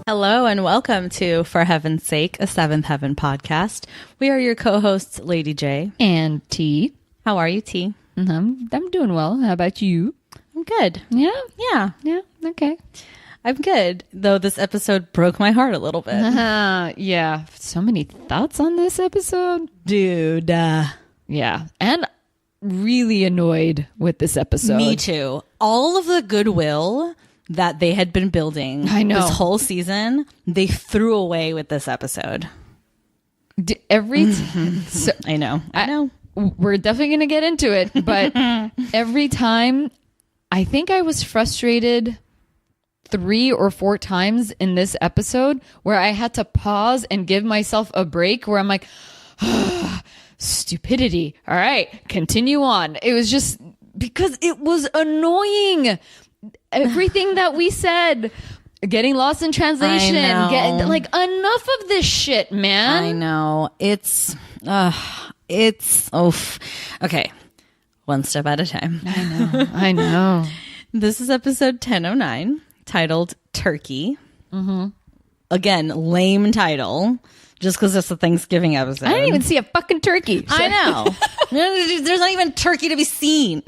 Hello and welcome to For Heaven's Sake, a Seventh Heaven podcast. We are your co-hosts, Lady J and T. How are you, T? I'm doing well. How about you? I'm good. Yeah. Okay. I'm good, though this episode broke my heart a little bit. Yeah. So many thoughts on this episode. Dude. Yeah. And really annoyed with this episode. Me too. All of the goodwill that they had been building this whole season, they threw away with this episode. I know. We're definitely going to get into it, but every time, I think I was frustrated 3 or 4 times in this episode where I had to pause and give myself a break where I'm like, stupidity. All right, continue on. It was just because it was annoying. Everything that we said, getting lost in translation, enough of this shit, man. I know. It's okay. One step at a time. I know. This is episode 1009, titled Turkey. Mm-hmm. Again, lame title, just because it's a Thanksgiving episode. I didn't even see a fucking turkey. So. I know. There's not even turkey to be seen.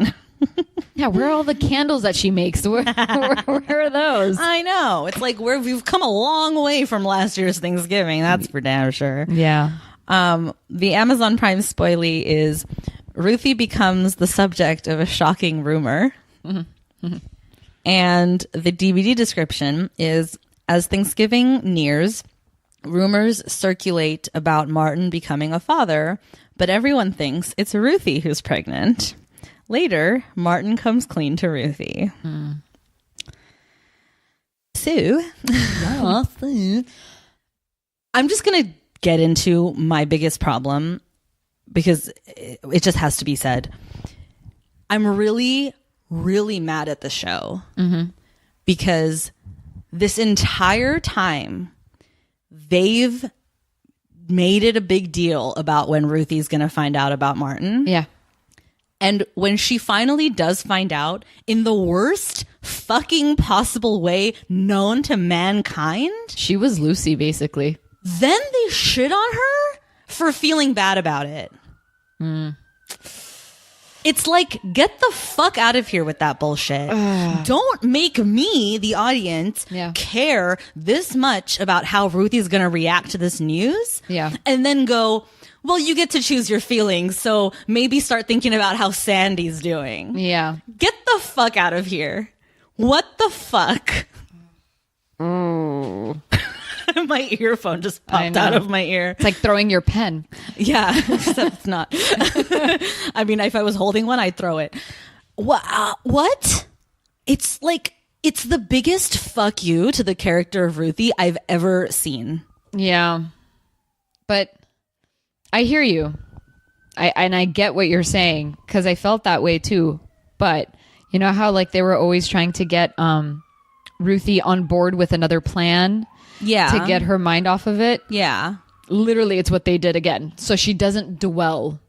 Yeah, where are all the candles that she makes? Where are those? I know. It's like we've come a long way from last year's Thanksgiving. That's for damn sure. Yeah. The Amazon Prime spoilie is Ruthie becomes the subject of a shocking rumor. Mm-hmm. Mm-hmm. And the DVD description is, as Thanksgiving nears, rumors circulate about Martin becoming a father, but everyone thinks it's Ruthie who's pregnant. Later, Martin comes clean to Ruthie. So, I'm just going to get into my biggest problem because it just has to be said. I'm really, really mad at the show because this entire time they've made it a big deal about when Ruthie's going to find out about Martin. Yeah. And when she finally does find out, in the worst fucking possible way known to mankind, she was Lucy, basically. Then they shit on her for feeling bad about it. It's like, get the fuck out of here with that bullshit. Don't make me, the audience, care this much about how Ruthie's going to react to this news. Yeah. And then go, well, you get to choose your feelings, so maybe start thinking about how Sandy's doing. Yeah. Get the fuck out of here. What the fuck? My earphone just popped out of my ear. It's like throwing your pen. Yeah, except it's not. I mean, if I was holding one, I'd throw it. What? It's like, it's the biggest fuck you to the character of Ruthie I've ever seen. Yeah. But I hear you. I get what you're saying, because I felt that way too. But you know how like they were always trying to get Ruthie on board with another plan? Yeah. To get her mind off of it? Yeah. Literally, it's what they did again. So she doesn't dwell.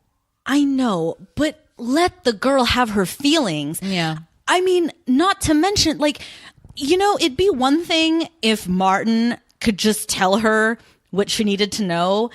I know, but let the girl have her feelings. Yeah. I mean, not to mention, like, you know, it'd be one thing if Martin could just tell her what she needed to know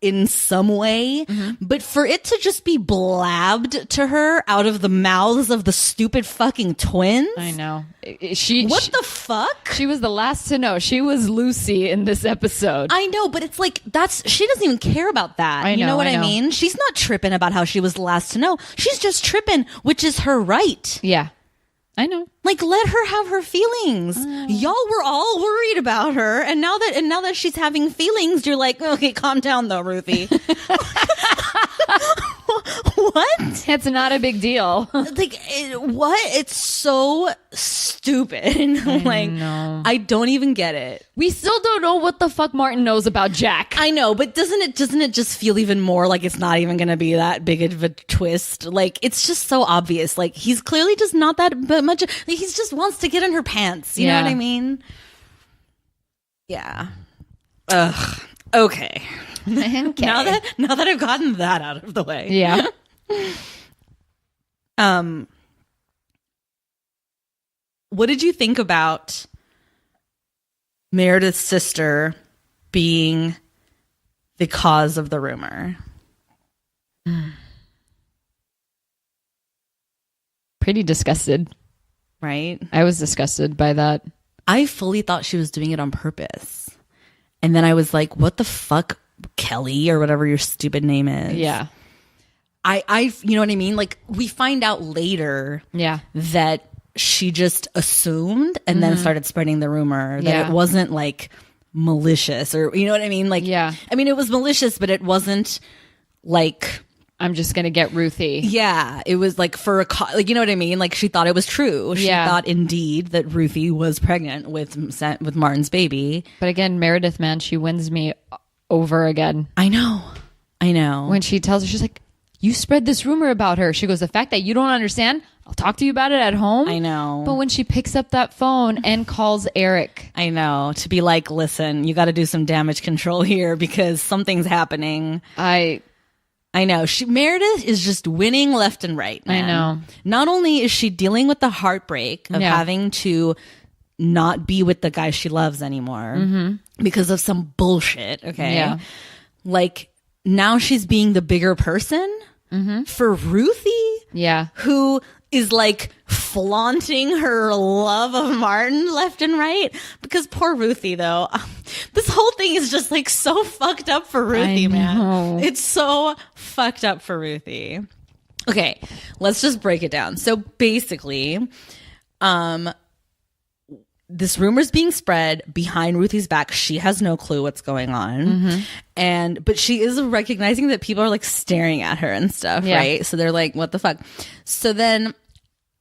in some way, but for it to just be blabbed to her out of the mouths of the stupid fucking twins. I know. What the fuck? She was the last to know. She was Lucy in this episode. I know, but it's like, she doesn't even care about that. You know what I mean? She's not tripping about how she was the last to know. She's just tripping, which is her right. Yeah. I know. Like, let her have her feelings. Y'all were all worried about her, and now that she's having feelings, you're like, okay, calm down though, Ruthie. What? It's not a big deal. Like, what? It's so stupid. Like, I don't even get it. We still don't know what the fuck Martin knows about Jack. I know, but doesn't it just feel even more like it's not even going to be that big of a twist? Like, it's just so obvious. Like, he's clearly just not that much. Like, he just wants to get in her pants. You know what I mean? Yeah. Ugh. Okay. Now that I've gotten that out of the way. Yeah. What did you think about Meredith's sister being the cause of the rumor. Pretty disgusted. Right? I was disgusted by that. I fully thought she was doing it on purpose. And then I was like, what the fuck, Kelly, or whatever your stupid name is. Yeah. I you know what I mean? Like, we find out later that she just assumed and then started spreading the rumor that it wasn't like malicious, or you know what I mean? Like, I mean, it was malicious, but it wasn't like, I'm just gonna get Ruthie. Yeah, it was like for like, you know what I mean? Like, she thought it was true. She thought indeed that Ruthie was pregnant with Martin's baby. But again, Meredith, man, she wins me over again. I know. When she tells her, she's like, "You spread this rumor about her." She goes, "The fact that you don't understand, I'll talk to you about it at home." I know. But when she picks up that phone and calls Eric, I know, to be like, listen, you got to do some damage control here because something's happening. I know. Meredith is just winning left and right, man. I know. Not only is she dealing with the heartbreak of having to not be with the guy she loves anymore because of some bullshit, okay? Yeah. Like, now she's being the bigger person for Ruthie, who is like flaunting her love of Martin left and right. Because poor Ruthie, though, this whole thing is just like so fucked up for Ruthie, man. It's so fucked up for Ruthie. Okay, let's just break it down. So basically, this rumor's being spread behind Ruthie's back. She has no clue what's going on. But she is recognizing that people are like staring at her and stuff, right? So they're like, what the fuck? So then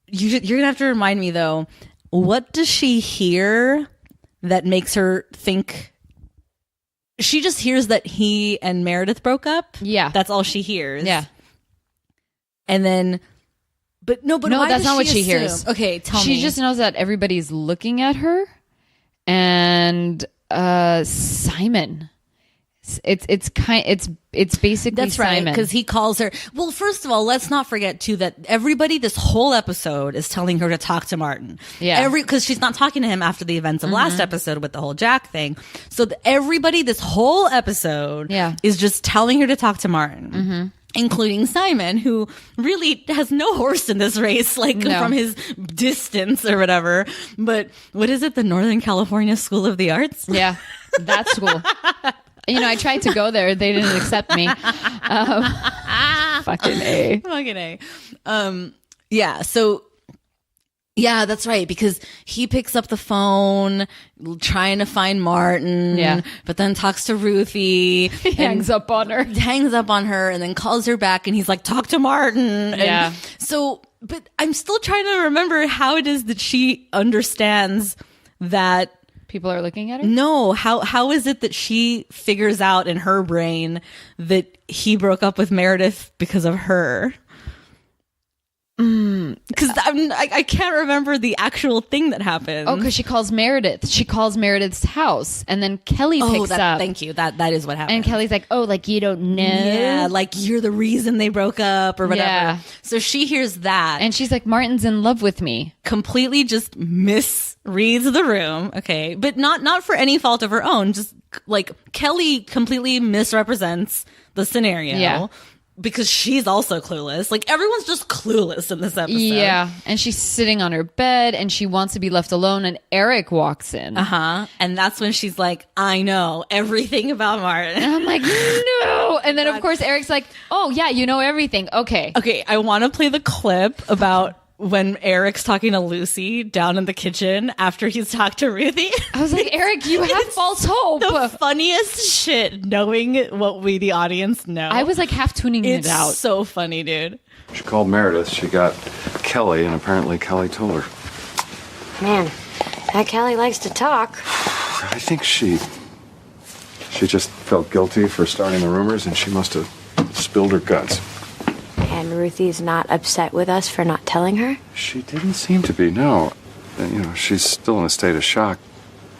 you're going to have to remind me, though, what does she hear that makes her think? She just hears that he and Meredith broke up. Yeah. That's all she hears. Yeah. And then... But no, that's not what she hears. Okay, tell me. She just knows that everybody's looking at her, and Simon. It's basically that's right, Simon, because he calls her. Well, first of all, let's not forget too that everybody this whole episode is telling her to talk to Martin. Yeah, because she's not talking to him after the events of last episode with the whole Jack thing. So everybody this whole episode is just telling her to talk to Martin. Including Simon, who really has no horse in this race, like from his distance or whatever. But what is it? The Northern California School of the Arts? Yeah, that school. You know, I tried to go there. They didn't accept me. Fucking A. Fucking A. Yeah, so... Yeah, that's right, because he picks up the phone trying to find Martin, but then talks to Ruthie. He hangs up on her. And then calls her back, and he's like, talk to Martin. Yeah. And so, but I'm still trying to remember how it is that she understands that... People are looking at her? No, how is it that she figures out in her brain that he broke up with Meredith because of her? Because I can't remember the actual thing that happened. Oh, because she calls Meredith. She calls Meredith's house, and then Kelly picks up. Thank you. That is what happened. And Kelly's like, "Oh, like you don't know? Yeah, like you're the reason they broke up or whatever." Yeah. So she hears that, and she's like, "Martin's in love with me." Completely just misreads the room. Okay, but not for any fault of her own. Just like Kelly completely misrepresents the scenario. Yeah. Because she's also clueless. Like, everyone's just clueless in this episode. Yeah. And she's sitting on her bed and she wants to be left alone. And Eric walks in. And that's when she's like, I know everything about Martin. And I'm like, no. And then, of course, Eric's like, oh, yeah, you know everything. Okay. Okay. I want to play the clip about when Eric's talking to Lucy down in the kitchen after he's talked to Ruthie. I was like, Eric, you have false hope. The funniest shit, knowing what we, the audience, know. I was like half tuning it out. It's so funny, dude. She called Meredith. She got Kelly, and apparently Kelly told her. Man, that Kelly likes to talk. I think she just felt guilty for starting the rumors, and she must have spilled her guts. And Ruthie's not upset with us for not telling her? She didn't seem to be, no. And, she's still in a state of shock.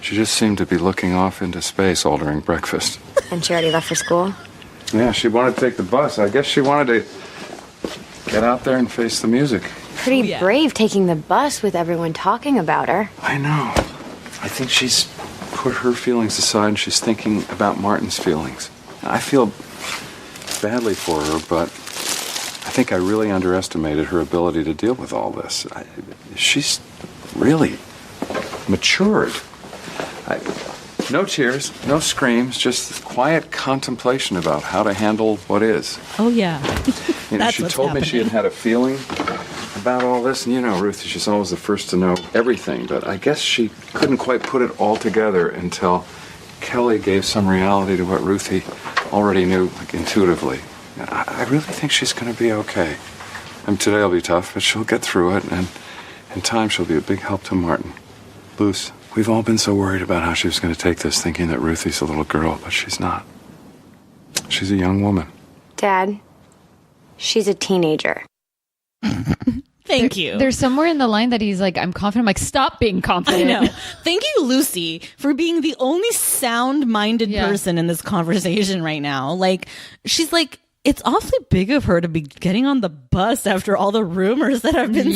She just seemed to be looking off into space all during breakfast. And she already left for school? Yeah, she wanted to take the bus. I guess she wanted to get out there and face the music. Pretty brave taking the bus with everyone talking about her. I know. I think she's put her feelings aside and she's thinking about Martin's feelings. I feel badly for her, but I think I really underestimated her ability to deal with all this. She's really matured. No tears, no screams, just quiet contemplation about how to handle what is. Oh, yeah. She told me she had a feeling about all this, and Ruthie, she's always the first to know everything, but I guess she couldn't quite put it all together until Kelly gave some reality to what Ruthie already knew, intuitively. I really think she's going to be okay. Today will be tough, but she'll get through it, and in time she'll be a big help to Martin. Luce, we've all been so worried about how she was going to take this, thinking that Ruthie's a little girl, but she's not. She's a young woman. Dad, she's a teenager. Thank you. There's somewhere in the line that he's like, I'm confident. I'm like, stop being confident. I know. Thank you, Lucy, for being the only sound-minded person in this conversation right now. She's like, it's awfully big of her to be getting on the bus after all the rumors that have been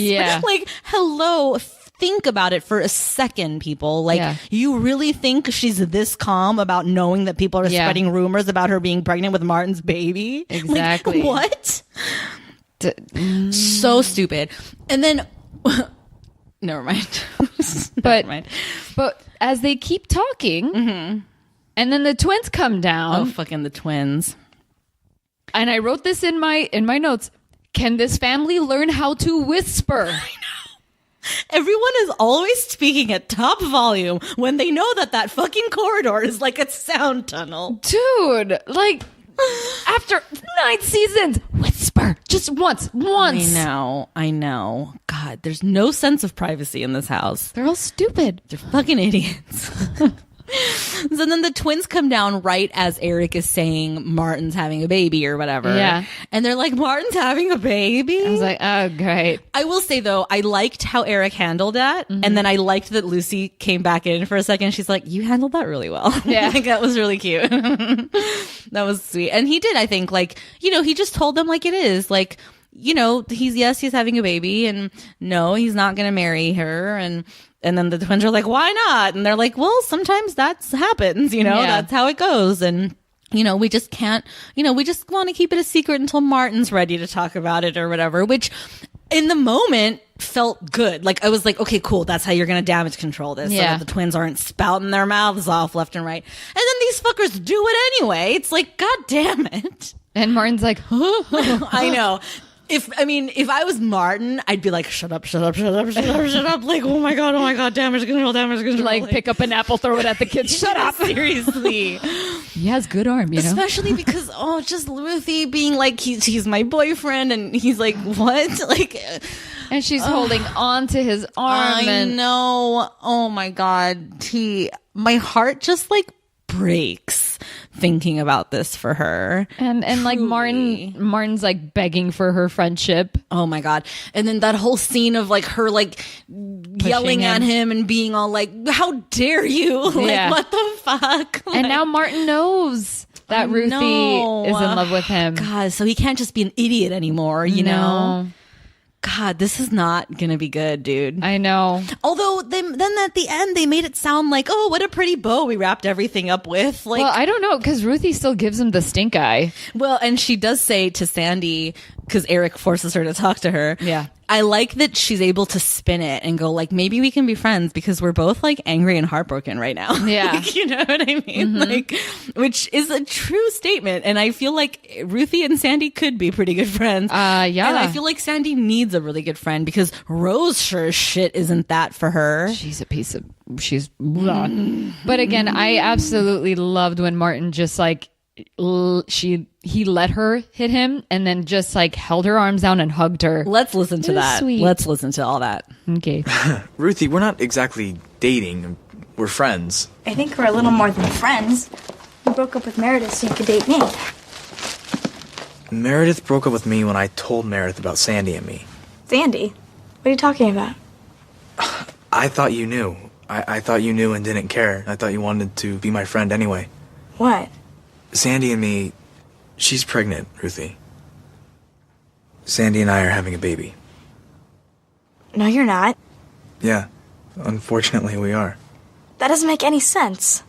hello. Think about it for a second, people. You really think she's this calm about knowing that people are spreading rumors about her being pregnant with Martin's baby? Exactly. What? So stupid. And then never mind. But as they keep talking, and then the twins come down. Oh, fucking the twins. And I wrote this in my notes. Can this family learn how to whisper? I know. Everyone is always speaking at top volume when they know that fucking corridor is like a sound tunnel. Dude, after 9 seasons, whisper just once. I know. God, there's no sense of privacy in this house. They're all stupid. They're fucking idiots. So then the twins come down right as Eric is saying Martin's having a baby or whatever. Yeah. And they're like, Martin's having a baby? I was like, oh, great. I will say, though, I liked how Eric handled that. And then I liked that Lucy came back in for a second. She's like, you handled that really well. Yeah. I think that was really cute. That was sweet. And he did, I think, he just told them like it is. He's having a baby, and no, he's not going to marry her. And then the twins are like, why not? And they're like, well, sometimes that happens, that's how it goes. And, we just can't, we just want to keep it a secret until Martin's ready to talk about it or whatever, which in the moment felt good. I was like, okay, cool. That's how you're going to damage control this. So that the twins aren't spouting their mouths off left and right. And then these fuckers do it anyway. It's like, God damn it. And Martin's like, I know. If I was Martin, I'd be like, shut up. Oh my God, damage control. Pick up an apple, throw it at the kids. Shut up. Seriously. He has good arm, Especially because, just Ruthie being like, he's my boyfriend, and he's like, what? And she's holding on to his arm. I know. Oh my God. My heart just breaks thinking about this for her. And Martin's begging for her friendship. Oh my God. And then that whole scene of her yelling at him and being all how dare you? What the fuck? And now Martin knows that Ruthie is in love with him. God, so he can't just be an idiot anymore, you know? God, this is not gonna be good, dude. I know. Although then at the end they made it sound like, oh, what a pretty bow we wrapped everything up with. Well, I don't know, because Ruthie still gives him the stink eye. Well, and she does say to Sandy, because Eric forces her to talk to her. Yeah. I like that she's able to spin it and go maybe we can be friends because we're both angry and heartbroken right now. Yeah. You know what I mean? Which is a true statement. And I feel like Ruthie and Sandy could be pretty good friends. Yeah. And I feel like Sandy needs a really good friend because Rose sure as shit isn't that for her. She's a piece of, But again, I absolutely loved when Martin just he let her hit him and then just held her arms down and hugged her. Let's listen to that. Sweet. Let's listen to all that. Okay. Ruthie, we're not exactly dating. We're friends. I think we're a little more than friends. You broke up with Meredith so you could date me. Meredith broke up with me when I told Meredith about Sandy and me. Sandy? What are you talking about? I thought you knew. I thought you knew and didn't care. I thought you wanted to be my friend anyway. What? Sandy and me, she's pregnant, Ruthie. Sandy and I are having a baby. No, you're not. Yeah, unfortunately we are. That doesn't make any sense.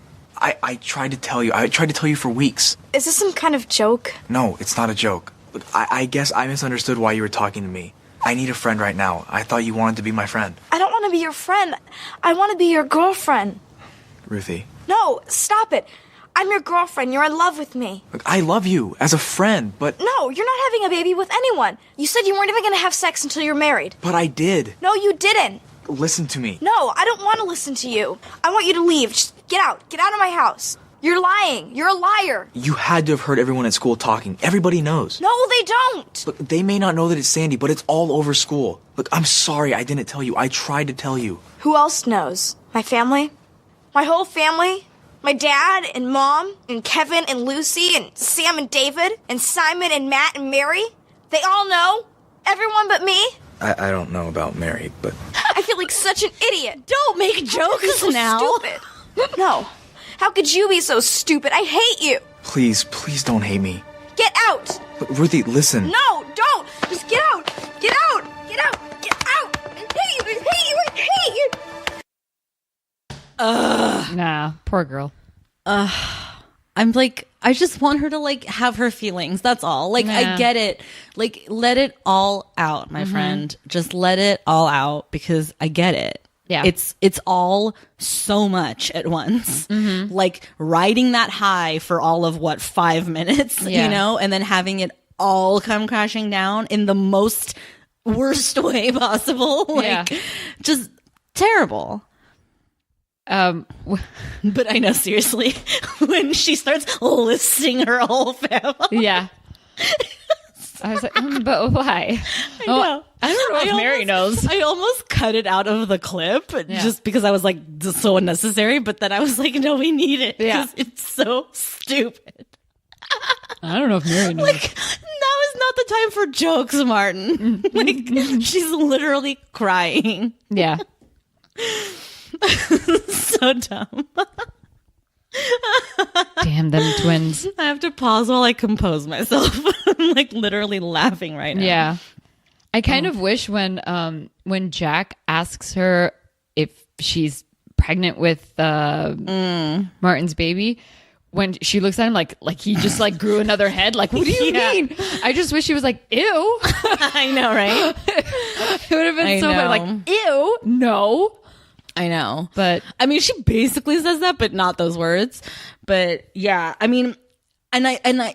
I tried to tell you. I tried to tell you for weeks. Is this some kind of joke? No, it's not a joke. Look, I guess I misunderstood why you were talking to me. I need a friend right now. I thought you wanted to be my friend. I don't want to be your friend. I want to be your girlfriend. Ruthie. No, stop it. I'm your girlfriend. You're in love with me. Look, I love you as a friend, but... No, you're not having a baby with anyone. You said you weren't even going to have sex until you're married. But I did. No, you didn't. Listen to me. No, I don't want to listen to you. I want you to leave. Just get out. Get out of my house. You're lying. You're a liar. You had to have heard everyone at school talking. Everybody knows. No, they don't. Look, they may not know that it's Sandy, but it's all over school. Look, I'm sorry I didn't tell you. I tried to tell you. Who else knows? My family? My whole family? My dad and mom and Kevin and Lucy and Sam and David and Simon and Matt and Mary? They all know? Everyone but me? I don't know about Mary, but... I feel like such an idiot. Don't make jokes so now. Stupid. No. How could you be so stupid? I hate you. Please don't hate me. Get out. Look, Ruthie, listen. No, don't. Just get out. Get out. Get out. Get out. I hate you. I hate you. I hate you. Nah, poor girl. I'm like, I just want her to like have her feelings. That's all. Like, I get it. Like, let it all out, my friend. Just let it all out because I get it. Yeah. It's all so much at once. Like riding that high for all of 5 minutes, Yeah. you know, and then having it all come crashing down in the most worst way possible. Like just terrible. But I know, seriously, when she starts listing her whole family. Yeah. I was like, but why? I know. I don't know if Mary knows. I almost cut it out of the clip just because I was like, this is so unnecessary. But then I was like, no, we need it. Yeah. Because it's so stupid. I don't know if Mary knows. Like, now is not the time for jokes, Martin. Like, she's literally crying. Yeah. So dumb. Damn them twins. I have to pause while I compose myself. I'm like literally laughing right now. Yeah. I kind of wish when Jack asks her if she's pregnant with Martin's baby, when she looks at him like he just like grew another head. Like, what do you mean? I just wish he was like, ew. I know, right? It would have been so funny. Like, ew. No. I know. But I mean, she basically says that, but not those words. But yeah, I mean, and I don't know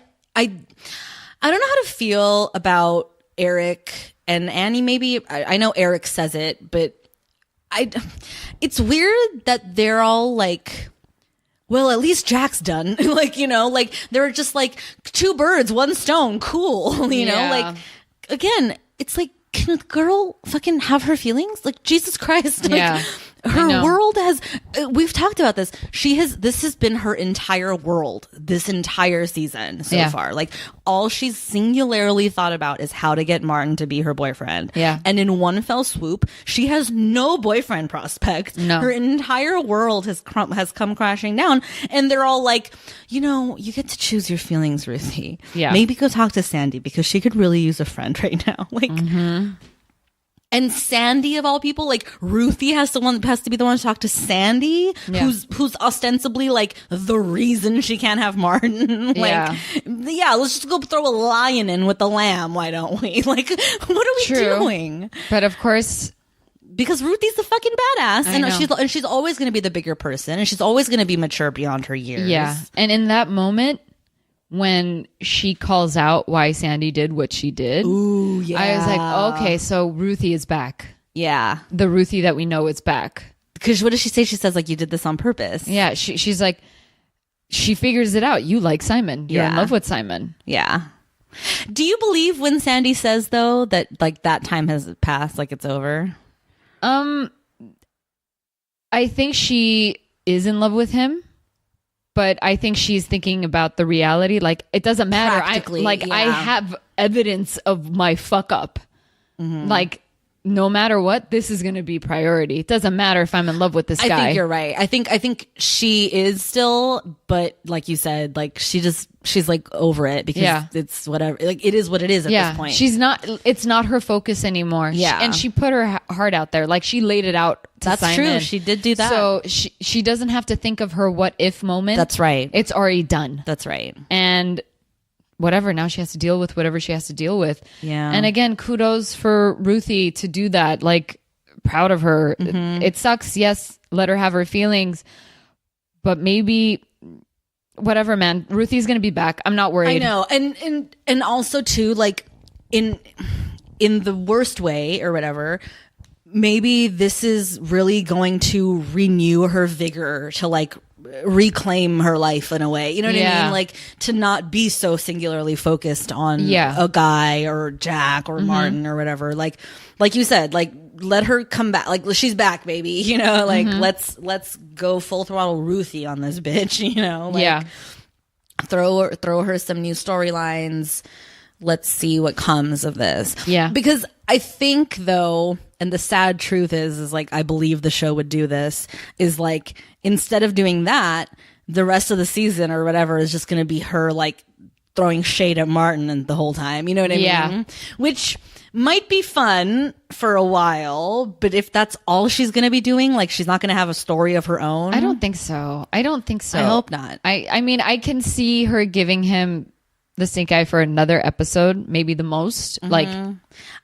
how to feel about Eric and Annie. Maybe I know Eric says it, but it's weird that they're all like, well, at least Jack's done. Like, you know, like they're just like 2 birds, 1 stone. Cool. You know, like again, it's like, can a girl fucking have her feelings? Like, Jesus Christ. Like, yeah. Her world has, we've talked about this. This has been her entire world this entire season so far. Like, all she's singularly thought about is how to get Martin to be her boyfriend. Yeah. And in one fell swoop, she has no boyfriend prospect. No. Her entire world has come crashing down. And they're all like, you know, you get to choose your feelings, Ruthie. Yeah. Maybe go talk to Sandy because she could really use a friend right now. Like, and Sandy of all people, like Ruthie has to be the one to talk to Sandy, who's ostensibly like the reason she can't have Martin. Like, let's just go throw a lion in with the lamb. Why don't we? Like, what are we doing? But of course, because Ruthie's the fucking badass, I know. and she's always going to be the bigger person, and she's always going to be mature beyond her years. yeah. And in that moment, when she calls out why Sandy did what she did, Ooh, yeah. I was like, okay, so Ruthie is back. Yeah. The Ruthie that we know is back. Because what does she say? She says, like, you did this on purpose. Yeah, she's like, she figures it out. You like Simon. You're in love with Simon. Yeah. Do you believe when Sandy says, though, that, like, that time has passed, like, it's over? I think she is in love with him. But I think she's thinking about the reality. Like, it doesn't matter. I have evidence of my fuck up. Like, no matter what, this is going to be priority. It doesn't matter if I'm in love with this guy. I think you're right. I think she is still, but like you said, like she's like over it because it's whatever. Like it is what it is at this point. It's not her focus anymore. Yeah. And she put her heart out there. Like she laid it out to That's Simon. true. She did do that. So she doesn't have to think of her what if moment. That's right. It's already done. That's right. And whatever, now she has to deal with whatever she has to deal with. Yeah. And again, kudos for Ruthie to do that. Like, proud of her. It sucks. Yes, let her have her feelings, but maybe whatever, man. Ruthie's gonna be back. I'm not worried. I know. And also too, like in the worst way or whatever, maybe this is really going to renew her vigor to like reclaim her life in a way, you know what I mean? Like to not be so singularly focused on a guy or Jack or Martin or whatever. Like you said, like let her come back. Like she's back, baby. You know, like let's go full throttle Ruthie on this bitch. You know, like, throw her some new storylines. Let's see what comes of this. Yeah, because I think though, and the sad truth is like I believe the show would do this. Is like instead of doing that, the rest of the season or whatever is just going to be her like throwing shade at Martin and the whole time. You know what I mean? Which might be fun for a while, but if that's all she's going to be doing, like she's not going to have a story of her own. I don't think so. I hope not. I mean, I can see her giving him the stink eye for another episode, maybe the most. Like,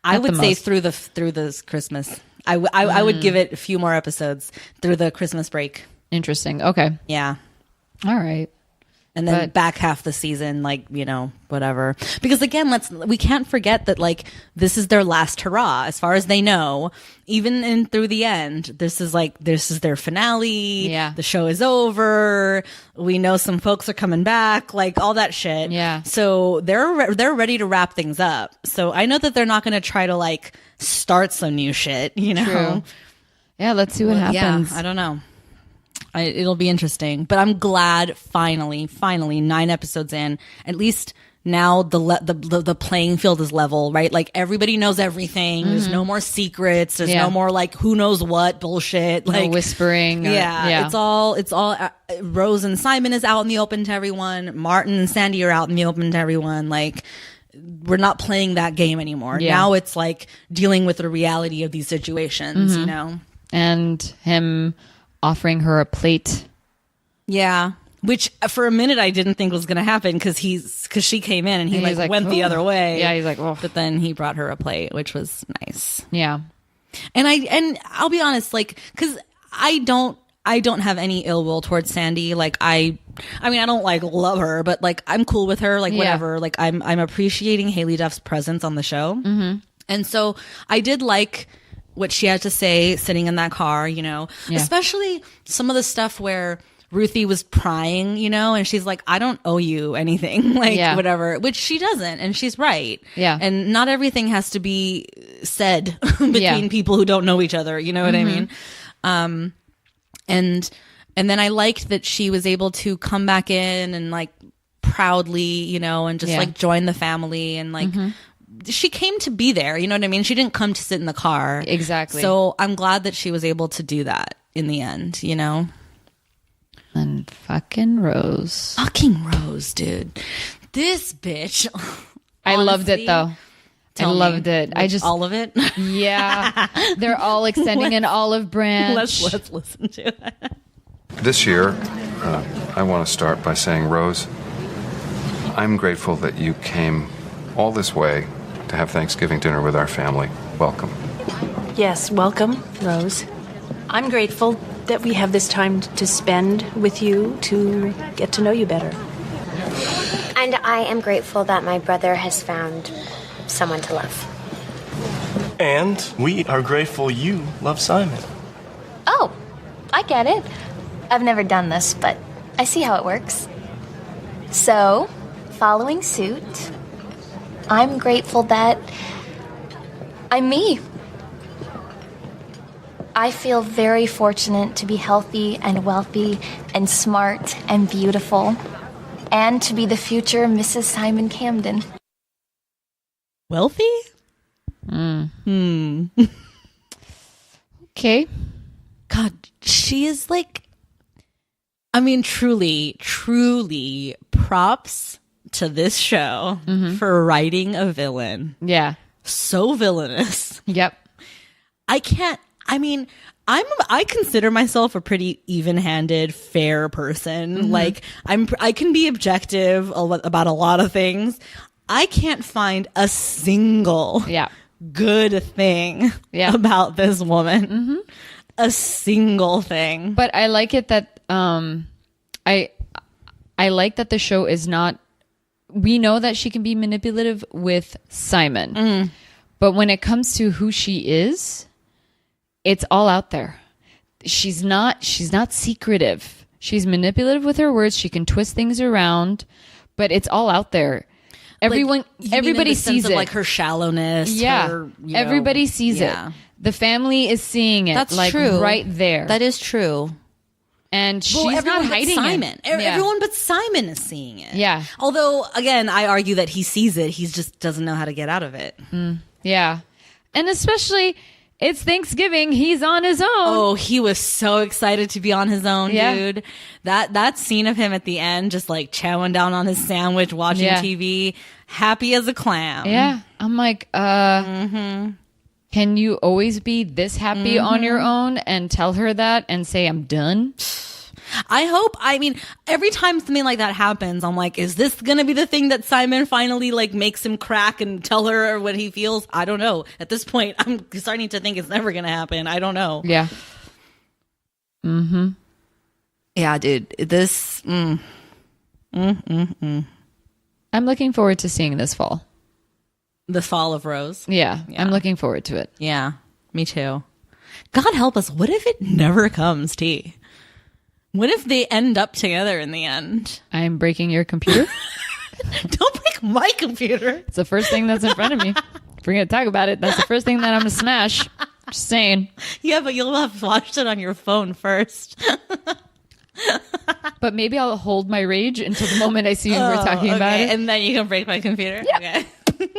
I would say through this Christmas. I would give it a few more episodes through the Christmas break. Interesting. Okay. Yeah. All right. And then back half the season, like, you know, whatever. Because again, we can't forget that like this is their last hurrah, as far as they know. Even through the end, this is their finale. Yeah. The show is over. We know some folks are coming back, like all that shit. Yeah. So they're ready to wrap things up. So I know that they're not going to try to like start some new shit, you know? True. Yeah. Let's see what happens. Yeah, I don't know. It'll be interesting, but I'm glad finally 9 episodes in, at least now the playing field is level, right? Like everybody knows everything. There's no more secrets. There's no more like who knows what bullshit, like no whispering. It's all Rose and Simon is out in the open to everyone. Martin and Sandy are out in the open to everyone. Like we're not playing that game anymore. Now it's like dealing with the reality of these situations, you know? And him offering her a plate. Yeah. Which for a minute I didn't think was going to happen because she came in and he like went the other way. Yeah, he's like, oh. But then he brought her a plate, which was nice. Yeah. And I'll be honest, like, because I don't have any ill will towards Sandy. Like I mean, I don't like love her, but like I'm cool with her. Like whatever. Like I'm appreciating Haley Duff's presence on the show, and so I did like what she had to say sitting in that car, you know, especially some of the stuff where Ruthie was prying, you know, and she's like, I don't owe you anything, like whatever, which she doesn't. And she's right. Yeah. And not everything has to be said between people who don't know each other. You know what I mean? And then I liked that she was able to come back in and like proudly, you know, and just like join the family and like, she came to be there, you know what I mean? She didn't come to sit in the car. Exactly. So I'm glad that she was able to do that in the end, you know? And fucking Rose. Fucking Rose, dude. This bitch. I loved it though. I loved it. I just all of it. Yeah. They're all extending an olive branch. Let's listen to it. This year, I want to start by saying, Rose, I'm grateful that you came all this way to have Thanksgiving dinner with our family. Welcome. Yes, welcome, Rose. I'm grateful that we have this time to spend with you to get to know you better. And I am grateful that my brother has found someone to love. And we are grateful you love Simon. Oh, I get it. I've never done this, but I see how it works. So, following suit, I'm grateful that I'm me. I feel very fortunate to be healthy and wealthy and smart and beautiful, and to be the future Mrs. Simon Camden. Wealthy? Okay. God, she is like, I mean, truly, truly props to this show for writing a villain. Yeah. So villainous. Yep. I consider myself a pretty even-handed, fair person. Like I can be objective about a lot of things. I can't find a single good thing about this woman. A single thing. But I like it that I like that the show is not. We know that she can be manipulative with Simon, but when it comes to who she is, it's all out there. She's not secretive. She's manipulative with her words. She can twist things around, but it's all out there. Everybody sees it. Like her shallowness. Yeah. Everybody sees it. The family is seeing it. That's like true. Right there. That is true. And she's not hiding Simon. it. Everyone but Simon is seeing it. Yeah. Although, again, I argue that he sees it. He just doesn't know how to get out of it. Yeah. And especially, it's Thanksgiving. He's on his own. Oh, he was so excited to be on his own, dude. That scene of him at the end, just like chowing down on his sandwich, watching TV, happy as a clam. Yeah. I'm like, can you always be this happy on your own and tell her that and say, I'm done? I hope. I mean, every time something like that happens, I'm like, is this going to be the thing that Simon finally like makes him crack and tell her what he feels? I don't know. At this point, I'm starting to think it's never going to happen. I don't know. Yeah. Yeah, dude. This. I'm looking forward to seeing this fall. The fall of Rose. Yeah. I'm looking forward to it. Yeah, me too. God help us. What if it never comes, T? What if they end up together in the end? I'm breaking your computer. Don't break my computer. It's the first thing that's in front of me. If we're going to talk about it, that's the first thing that I'm going to smash. Just saying. Yeah, but you'll have watched it on your phone first. But maybe I'll hold my rage until the moment I see you we're talking about it. And then you can break my computer? Yeah. Okay.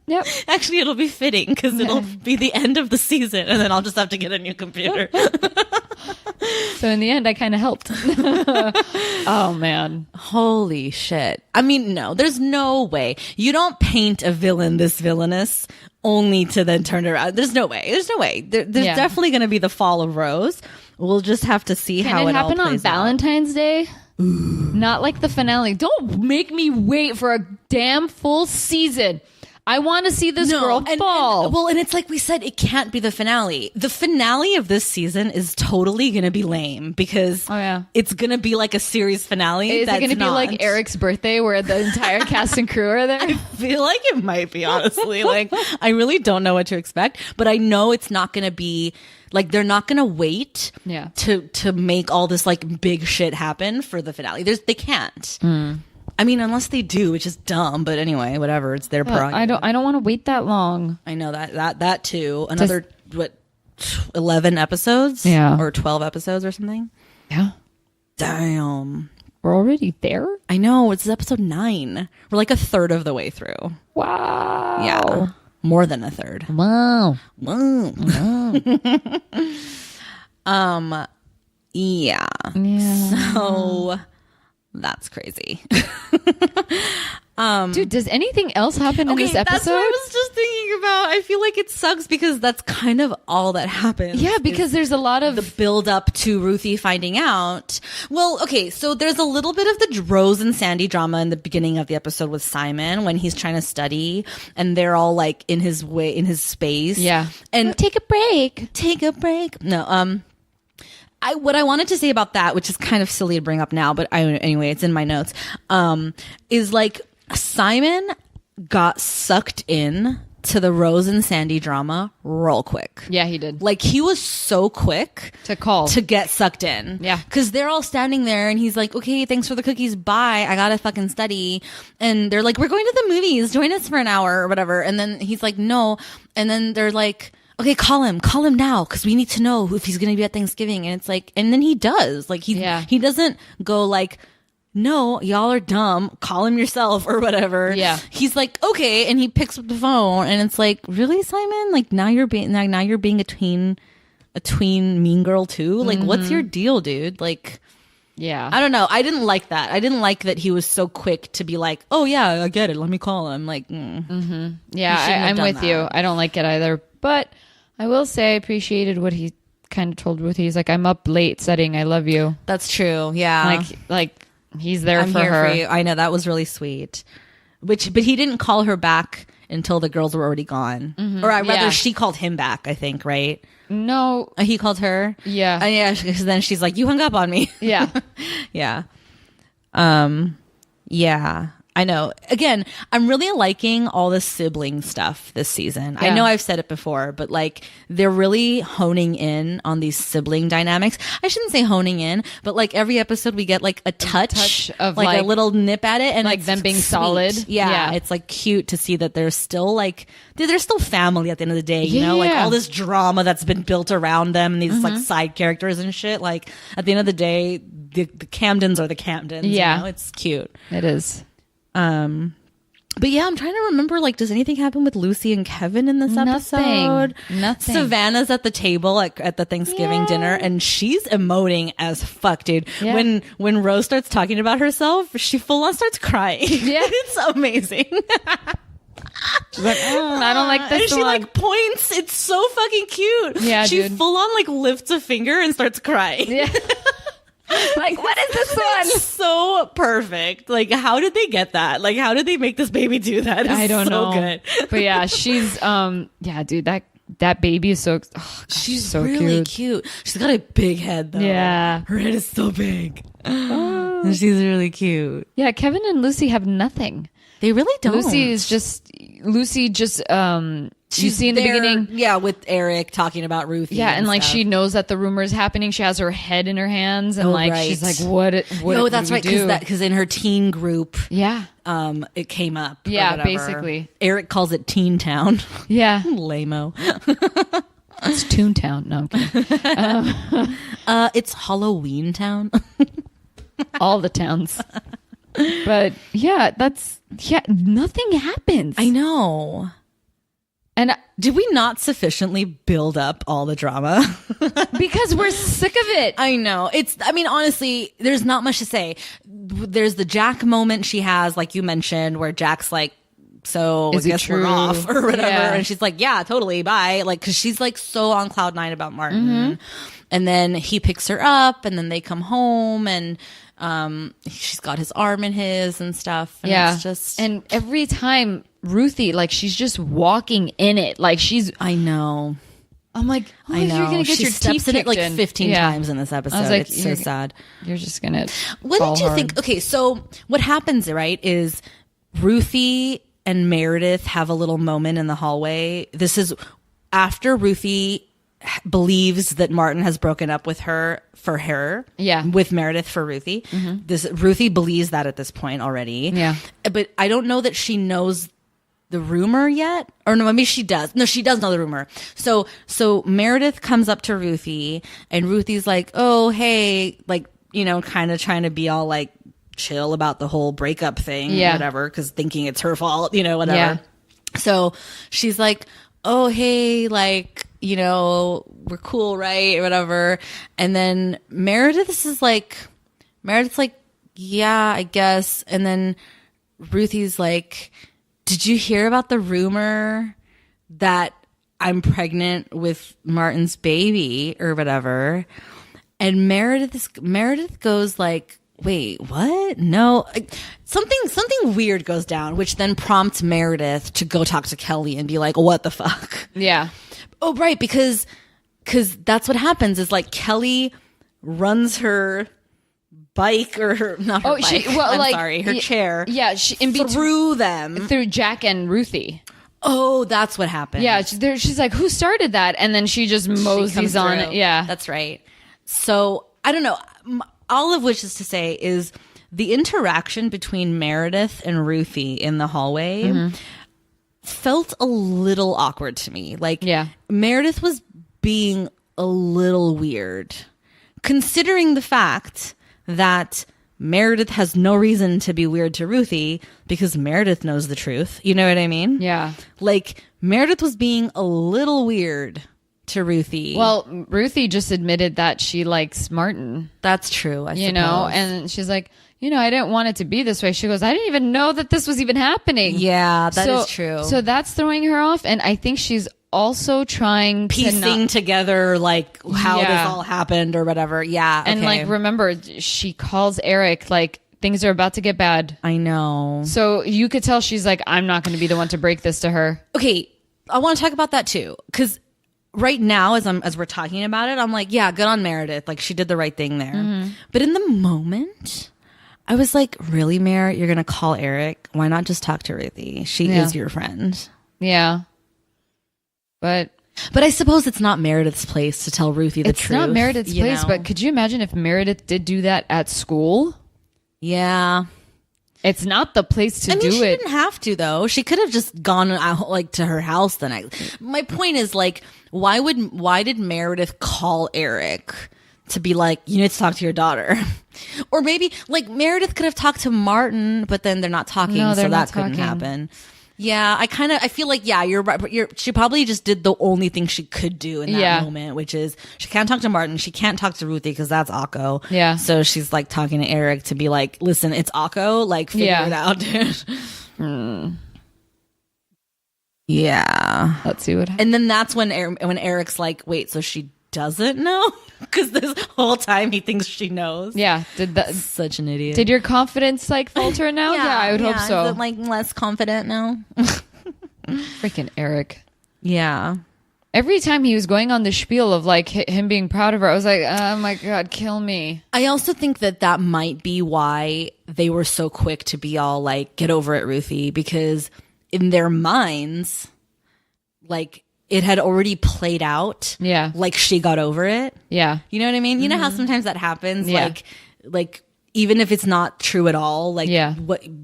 Yep. Actually, it'll be fitting because it'll be the end of the season and then I'll just have to get a new computer. So in the end, I kind of helped. Oh, man. Holy shit. I mean, no, there's no way. You don't paint a villain this villainous only to then turn it around. There's no way. There's definitely going to be the fall of Rose. We'll just have to see how it all plays out. Can it happen on Valentine's Day? Not like the finale. Don't make me wait for a damn full season. I want to see this girl fall. And it's like we said, it can't be the finale. The finale of this season is totally going to be lame because it's going to be like a series finale. Is it going to be like Eric's birthday where the entire cast and crew are there? I feel like it might be, honestly. Like, I really don't know what to expect, but I know it's not going to be like, they're not going to wait to make all this like big shit happen for the finale. They can't. I mean, unless they do, which is dumb. But anyway, whatever. It's their prerogative. I don't want to wait that long. I know that too. Another 11 episodes? Yeah, or 12 episodes or something. Yeah. Damn. We're already there. I know. It's episode 9. We're like a third of the way through. Wow. Yeah. More than a third. Wow. Yeah. So that's crazy. Dude, does anything else happen in this episode? That's what I was just thinking about. I feel like it sucks because that's kind of all that happens. Yeah, because there's a lot of the build up to Ruthie finding out. Well, okay, so there's a little bit of the Rose and Sandy drama in the beginning of the episode with Simon when he's trying to study and they're all like in his space. Yeah. And take a break. No, what I wanted to say about that, which is kind of silly to bring up now, but anyway, it's in my notes, is like Simon got sucked in to the Rose and Sandy drama real quick. Yeah, he did. Like, he was so quick to get sucked in. Yeah. Because they're all standing there and he's like, okay, thanks for the cookies. Bye. I gotta fucking study. And they're like, we're going to the movies. Join us for an hour or whatever. And then he's like, no. And then they're like, okay, call him now because we need to know if he's going to be at Thanksgiving. And it's like, and then he does. Like, he doesn't go like, no, y'all are dumb. Call him yourself or whatever. Yeah. He's like, okay, and he picks up the phone, and it's like, really, Simon? Like, now you're being a tween a tween mean girl too. Like, what's your deal, dude? Like, Yeah. I don't know. I didn't like that. I didn't like that he was so quick to be like, oh yeah, I get it. Let me call him. Like, Yeah, I'm with that. you. I don't like it either. But I will say I appreciated what he kind of told Ruthie. He's like, I'm up late studying. I love you. That's true. Yeah. Like he's there I'm for here her. for you. I know, that was really sweet. But he didn't call her back until the girls were already gone. Or rather, Yeah. she called him back, I think, right? No. He called her? Yeah. Yeah, because then she's like, you hung up on me. Yeah. Yeah. Yeah. I know. Again, I'm really liking all the sibling stuff this season. I Yeah. know I've said it before, but like they're really honing in on these sibling dynamics. I shouldn't say honing in, but like every episode we get like a touch of, like a like- little nip at it, and like it's them being sweet. solid. Yeah, Yeah. it's like cute to see that they're still like they're still family at the end of the day. You know, like Yeah. all this drama that's been built around them and these like side characters and shit. Like at the end of the day, the Camdens are the Camdens. Yeah. You know? It's cute. It is. But yeah, I'm trying to remember, like, does anything happen with Lucy and Kevin in this episode? Nothing. Savannah's at the table at the Thanksgiving dinner, and she's emoting as fuck, dude. Yeah. When Rose starts talking about herself, she full on starts crying. Yeah. It's amazing. She's like, I don't like And this she one. like points. It's so fucking cute. Yeah, she dude. full on like lifts a finger and starts crying. Yeah. Like, what is this one? It's so perfect. Like, how did they get that? Like, how did they make this baby do that? It's I don't so know. good. But yeah, she's yeah, dude, that baby is so gosh, She's so really cute. She's got a big head though. Yeah. Her head is so big. And she's really cute. Yeah, Kevin and Lucy have nothing. They really don't. Lucy just you see in the there, beginning. yeah, with Eric talking about Ruthie. Yeah, and like stuff. she knows that the rumor is happening. She has her head in her hands, and Oh, like right. she's like, "What? No, that's do we right. do?" Because in her teen group, Yeah, it came up. or Yeah, whatever. basically. Eric calls it Teen Town. yeah. Lame-o. It's Toontown. No, I'm kidding. It's Halloween Town. All the towns. But yeah, nothing happens. I know. And Did we not sufficiently build up all the drama? because we're sick of it. I know. I mean, honestly, there's not much to say. There's the Jack moment she has, like you mentioned, where Jack's like, so Is I it guess we're true? off or whatever. Yeah. And she's like, yeah, totally. Bye. Like, cause she's like so on cloud nine about Martin. Mm-hmm. And then he picks her up and then they come home and, she's got his arm in his and stuff. And Yeah. it's just, And every time Ruthie, like she's just walking in it. Like I know. I'm like, oh, I know. you're gonna get she your steps teeth in it kicked like in. 15 Yeah. times in this episode. like, It's so you're- sad. You're just gonna. What fall did you hard. think? Okay, so what happens, right, is Ruthie and Meredith have a little moment in the hallway. This is after Ruthie believes that Martin has broken up with her for her. Yeah. With Meredith for Ruthie. Ruthie believes that at this point already. Yeah. But I don't know that she knows the rumor yet, or no, maybe she does. No, she does know the rumor. So Meredith comes up to Ruthie, and Ruthie's like, "Oh, hey," like, you know, kind of trying to be all like chill about the whole breakup thing, Yeah. whatever, because thinking it's her fault, you know, whatever. Yeah. So she's like, "Oh, hey, like, you know, we're cool, right?" Or whatever. And then Meredith's like, "Yeah, I guess." And then Ruthie's like, "Did you hear about the rumor that I'm pregnant with Martin's baby or whatever?" And Meredith goes like, "Wait, what? No." Something weird goes down, which then prompts Meredith to go talk to Kelly and be like, "What the fuck?" Yeah. Oh, right, because that's what happens is like Kelly runs her bike or her not her Oh, bike. I'm sorry, her chair. Yeah, she in between Through them. through Jack and Ruthie. Oh, that's what happened. Yeah, she's like, who started that? And then she just moseys comes on through. it. Yeah, That's right. So, I don't know. All of which is to say is the interaction between Meredith and Ruthie in the hallway felt a little awkward to me. Like, Yeah. Meredith was being a little weird, considering the fact that Meredith has no reason to be weird to Ruthie because Meredith knows the truth. You know what I mean? yeah. Like, Meredith was being a little weird to Ruthie. Well, Ruthie just admitted that she likes Martin. That's true. I you know, suppose. and she's like, I didn't want it to be this way. She goes, I didn't even know that this was even happening. Yeah, that is true. So that's throwing her off. And I think she's also trying piecing together like how this all happened or whatever. Yeah. And like, remember, she calls Eric like things are about to get bad. I know. So you could tell she's like, I'm not going to be the one to break this to her. Okay. I want to talk about that too. Cause right now, as we're talking about it, I'm like, yeah, good on Meredith. Like she did the right thing there. Mm-hmm. But in the moment, I was like, really, Mer, you're going to call Eric? Why not just talk to Ruthie? She is your friend. Yeah. But I suppose it's not Meredith's place to tell Ruthie the truth. It's not Meredith's place, but could you imagine if Meredith did do that at school? Yeah. It's not the place to do it. She didn't have to, though. She could have just gone out, like, to her house the night. My point is, like, why did Meredith call Eric to be like, you need to talk to your daughter? Or maybe, like, Meredith could have talked to Martin, but then they're not talking, so that couldn't happen. Yeah, I feel like, yeah, you're right. But she probably just did the only thing she could do in that moment, which is she can't talk to Martin. She can't talk to Ruthie because that's Akko. Yeah. So she's like talking to Eric to be like, listen, it's Akko. Like, figure it out, dude. Yeah. Let's see what happens. And then that's when Eric's like, wait, so she doesn't know? Because this whole time he thinks she knows. Yeah. Such an idiot. Did your confidence like falter now? Yeah, I would hope so. Is it like less confident now? Freaking Eric. Yeah. Every time he was going on the spiel of like him being proud of her, I was like, oh my God, kill me. I also think that might be why they were so quick to be all like, get over it, Ruthie, because in their minds, like, it had already played out. Yeah. Like she got over it. Yeah. You know what I mean? You know how sometimes that happens? Yeah. Like even if it's not true at all, like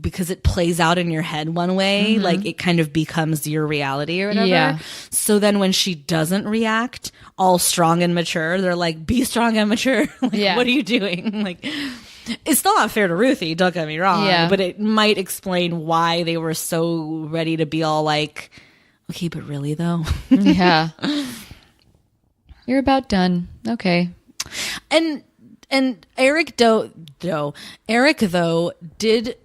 because it plays out in your head one way, like it kind of becomes your reality or whatever. Yeah. So then when she doesn't react all strong and mature, they're like, be strong and mature. Like, what are you doing? Like, it's still not fair to Ruthie, don't get me wrong, but it might explain why they were so ready to be all like, okay, but really though? Yeah. You're about done. Okay. And Eric though did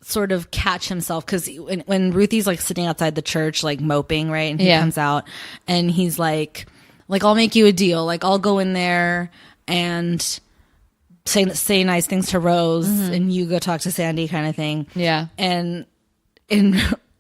sort of catch himself because when Ruthie's like sitting outside the church like moping, right? And he comes out and he's like I'll make you a deal. Like I'll go in there and say nice things to Rose and you go talk to Sandy kind of thing. Yeah. And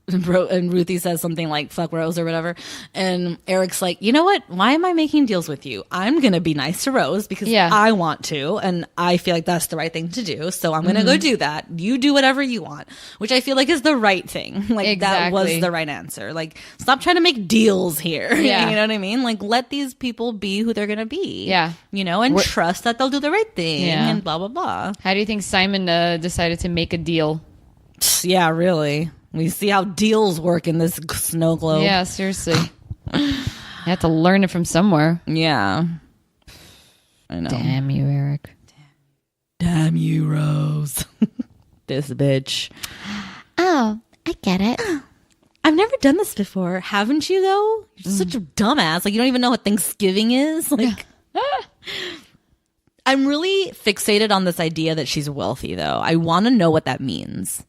Ruthie says something like fuck Rose or whatever, and Eric's like, you know what, why am I making deals with you? I'm gonna be nice to Rose because I want to and I feel like that's the right thing to do, so I'm gonna go do that. You do whatever you want, which I feel like is the right thing. Like that was the right answer. Like stop trying to make deals here. You know what I mean? Like let these people be who they're gonna be. You know, and trust that they'll do the right thing and blah blah blah. How do you think Simon decided to make a deal? Yeah, really. We see how deals work in this snow globe. Yeah, seriously. You have to learn it from somewhere. Yeah. I know. Damn you, Eric. Damn you, Rose. This bitch. Oh, I get it. I've never done this before. Haven't you, though? You're such a dumbass. Like, you don't even know what Thanksgiving is. Like, I'm really fixated on this idea that she's wealthy, though. I want to know what that means.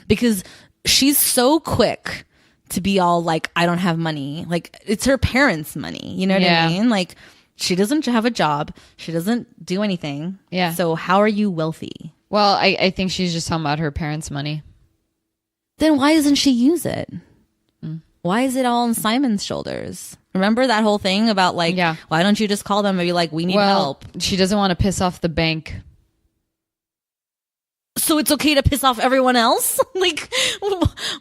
Because she's so quick to be all like, I don't have money. Like, it's her parents' money. You know what I mean? Like, she doesn't have a job. She doesn't do anything. Yeah. So how are you wealthy? Well, I think she's just talking about her parents' money. Then why doesn't she use it? Why is it all on Simon's shoulders? Remember that whole thing about like, why don't you just call them and be like, we need help? She doesn't want to piss off the bank. So it's okay to piss off everyone else? Like,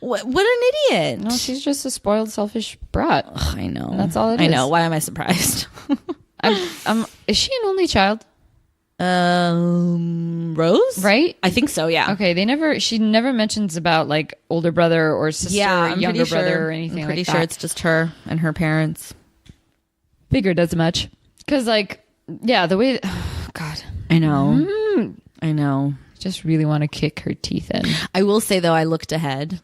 what an idiot. No, she's just a spoiled, selfish brat. Ugh, I know. That's all it is. I know. Why am I surprised? Is she an only child? Rose? Right? I think so, yeah. Okay, she never mentions about like older brother or sister or younger brother or anything like that. I'm pretty sure it's just her and her parents. Figured as much. Because like, the way... Oh, God. I know. I know. Just really want to kick her teeth in. I will say though, I looked ahead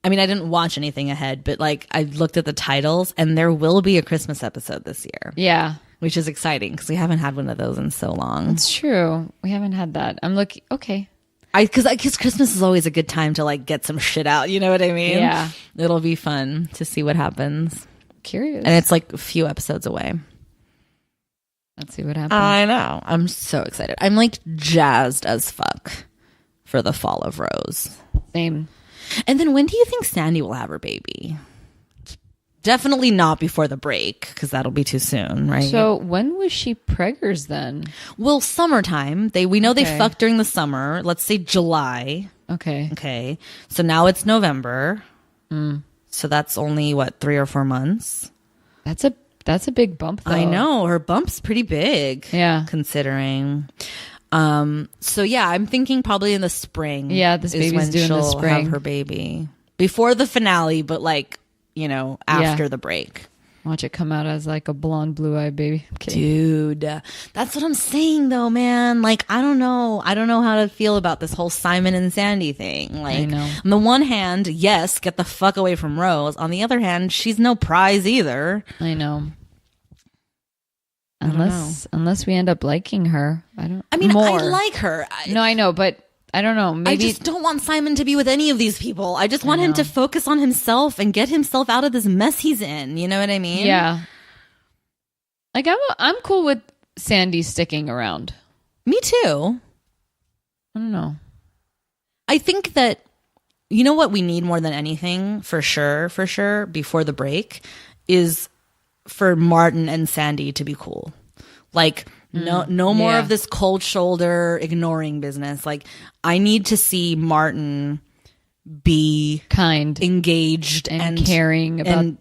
I mean, I didn't watch anything ahead, but like I looked at the titles, and there will be a Christmas episode this year. Yeah. Which is exciting because we haven't had one of those in so long. It's true. We haven't had that. I'm looking. Okay. Because Christmas is always a good time to like get some shit out. You know what I mean? Yeah. It'll be fun to see what happens. Curious. And it's like a few episodes away. Let's see what happens. I know. I'm so excited. I'm like jazzed as fuck for the fall of Rose. Same. And then when do you think Sandy will have her baby? Definitely not before the break, because that'll be too soon, right? So when was she preggers then? Well, summertime. We know they Okay. fucked during the summer. Let's say July. Okay. Okay. So now it's November. So that's only what, 3 or 4 months? That's a big bump though. I know. Her bump's pretty big. Yeah. Considering. So yeah, I'm thinking probably in the spring. Yeah, this is baby's when due in the she'll spring. have her baby. Before the finale, but like, you know, after the break. Watch it come out as like a blonde, blue-eyed baby. Okay. Dude, that's what I'm saying though, man. Like, I don't know how to feel about this whole Simon and Sandy thing. Like, I know. on the one hand, yes, get the fuck away from Rose. On the other hand, she's no prize either. I know. don't Unless we end up liking her. I mean, I like her. No, I know, but I don't know. Maybe I just don't want Simon to be with any of these people. I just want him to focus on himself and get himself out of this mess he's in. You know what I mean? Yeah. Like I'm cool with Sandy sticking around. Me too. I don't know. I think that, you know what we need more than anything, for sure, before the break, is for Martin and Sandy to be cool. Like, no more of this cold shoulder ignoring business. Like, I need to see Martin be kind, engaged, and caring about, and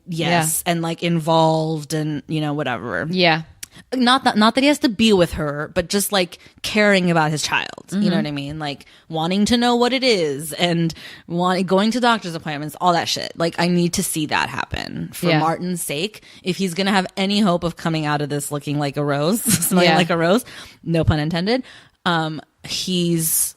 and like involved, and you know, whatever. Yeah. Not that he has to be with her, but just like caring about his child. You know what I mean? Like wanting to know what it is and going to doctor's appointments, all that shit. Like I need to see that happen for Martin's sake. If he's going to have any hope of coming out of this looking like a rose, smelling like a rose, no pun intended, he's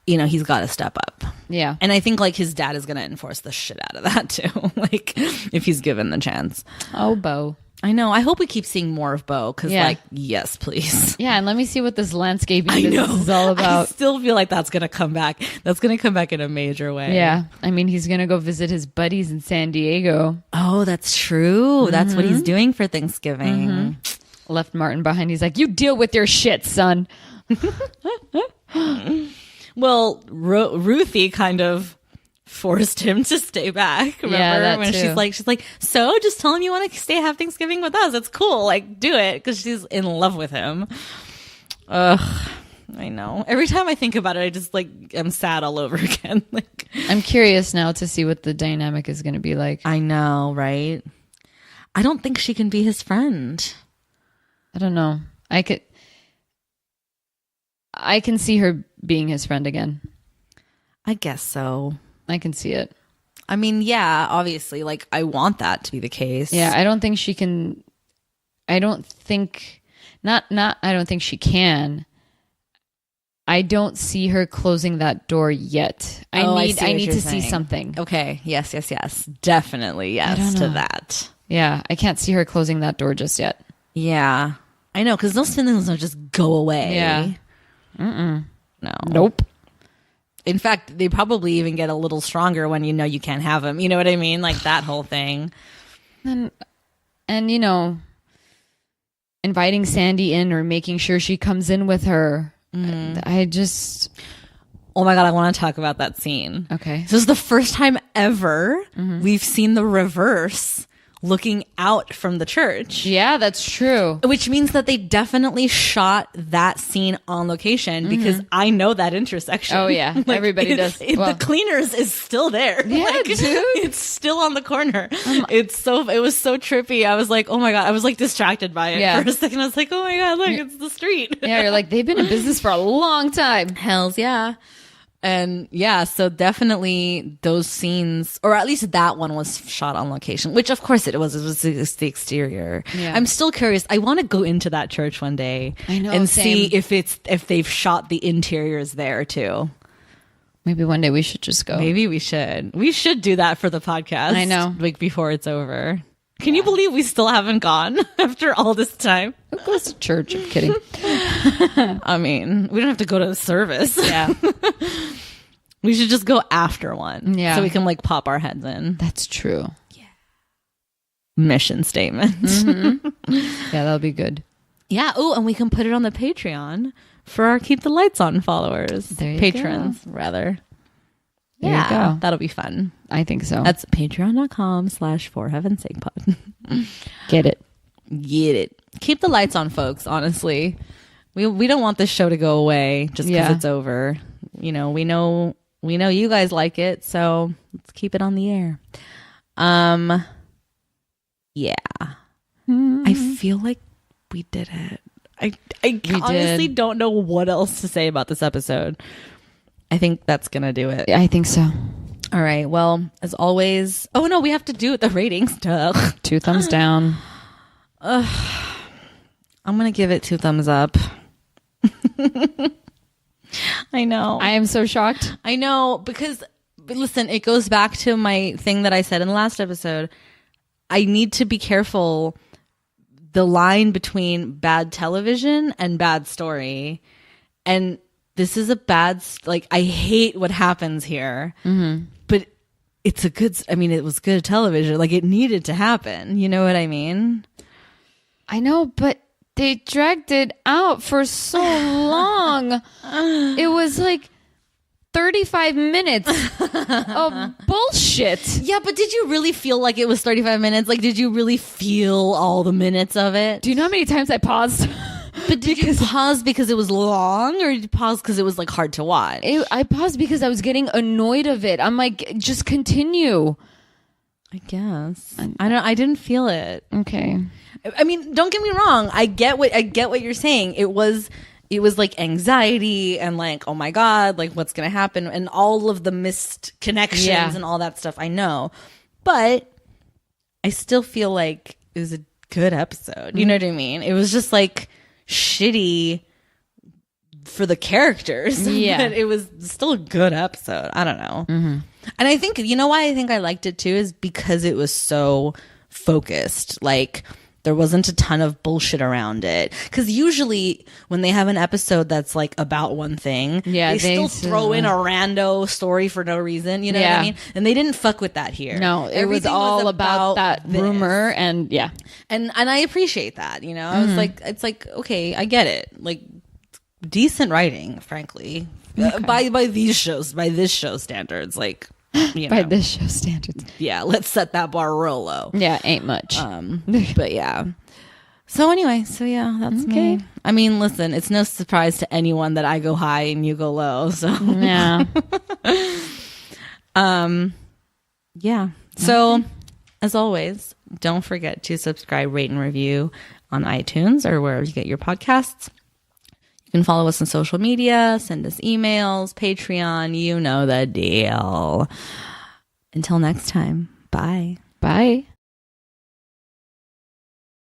got to step up. Yeah. And I think like his dad is going to enforce the shit out of that too. Like if he's given the chance. Oh, Bo. I know. I hope we keep seeing more of Bo because, like, yes, please. Yeah, and let me see what this landscaping business is all about. I still feel like that's going to come back. That's going to come back in a major way. Yeah. I mean, he's going to go visit his buddies in San Diego. Oh, that's true. That's what he's doing for Thanksgiving. Left Martin behind. He's like, you deal with your shit, son. Well, Ruthie kind of forced him to stay back. Remember when she's like, so just tell him you want to have Thanksgiving with us. It's cool. Like, do it, because she's in love with him. Ugh, I know. Every time I think about it, I just like am sad all over again. Like, I'm curious now to see what the dynamic is going to be like. I know, right? I don't think she can be his friend. I don't know. I can see her being his friend again. I guess so. I can see it. I mean, yeah, obviously, like I want that to be the case. Yeah, I don't think she can. I don't think she can. I don't see her closing that door yet. I need to see something. Okay. Yes. Definitely yes to that. Yeah, I can't see her closing that door just yet. Yeah, I know, because those feelings don't just go away. Yeah. No. Nope. In fact, they probably even get a little stronger when you know you can't have them. You know what I mean? Like that whole thing. And you know, inviting Sandy in or making sure she comes in with her. I just... Oh my God, I want to talk about that scene. Okay. This is the first time ever we've seen the reverse looking out from the church. Yeah, that's true. Which means that they definitely shot that scene on location, because I know that intersection. Oh yeah, like, everybody does. The Cleaners is still there. Yeah, like, dude. It's still on the corner. It was so trippy. I was like, oh my God. I was like distracted by it for a second. I was like, oh my God, look, it's the street. Yeah, you're like, they've been in business for a long time. Hells yeah. And yeah, so definitely those scenes, or at least that one, was shot on location, which of course it was. It was the exterior. Yeah. I'm still curious. I want to go into that church one day I know, and same. see if they've shot the interiors there too. Maybe one day we should just go. Maybe we should. We should do that for the podcast. I know. Like before it's over. Can you believe we still haven't gone after all this time? Who goes to church? I'm kidding. I mean, we don't have to go to the service. Yeah. We should just go after one. Yeah. So we can like pop our heads in. That's true. Yeah. Mission statement. Mm-hmm. Yeah, that'll be good. Yeah. Oh, and we can put it on the Patreon for our Keep the Lights On followers. There you Patrons, rather. There you go. That'll be fun. I think so. That's patreon.com/for heaven's sake pod. Get it. Get it. Keep the lights on, folks, honestly. We don't want this show to go away just because it's over. You know, we know you guys like it, so let's keep it on the air. Yeah. I feel like we did it. I honestly don't know what else to say about this episode. I think that's gonna do it. I think so. All right. Well, as always. Oh no, we have to do the rating stuff. 2 thumbs down. I'm gonna give it 2 thumbs up. I know. I am so shocked. I know, because listen, it goes back to my thing that I said in the last episode. I need to be careful the line between bad television and bad story. And this is a bad, like, I hate what happens here. Mm-hmm. But it's it was good television. Like, it needed to happen. You know what I mean? I know, but they dragged it out for so long. It was like 35 minutes of bullshit. Yeah, but did you really feel like it was 35 minutes? Like, did you really feel all the minutes of it? Do you know how many times I paused? But did you pause because it was long, or did you pause because it was like hard to watch? I paused because I was getting annoyed of it. I'm like, just continue. I guess. I didn't feel it. Okay. I mean, don't get me wrong. I get what you're saying. It was like anxiety and like, oh my God, like what's going to happen, and all of the missed connections and all that stuff. I know, but I still feel like it was a good episode. You know what I mean? It was just like shitty for the characters. Yeah. But it was still a good episode. I don't know. Mm-hmm. And I think, you know why I think I liked it too, is because it was so focused. Like, there wasn't a ton of bullshit around it. Because usually when they have an episode that's like about one thing, they still throw in a rando story for no reason. You know what I mean? And they didn't fuck with that here. No, it was all about that rumor, and and I appreciate that. You know, I was like, it's like, okay, I get it. Like, decent writing, frankly, by this show standards. Like, you know. By this show standards. Yeah, let's set that bar real low. Yeah, ain't much. But yeah. So anyway, that's me. I mean, listen, it's no surprise to anyone that I go high and you go low. So yeah. Yeah. So as always, don't forget to subscribe, rate, and review on iTunes or wherever you get your podcasts. You can follow us on social media, send us emails, Patreon, you know the deal. Until next time, bye. Bye.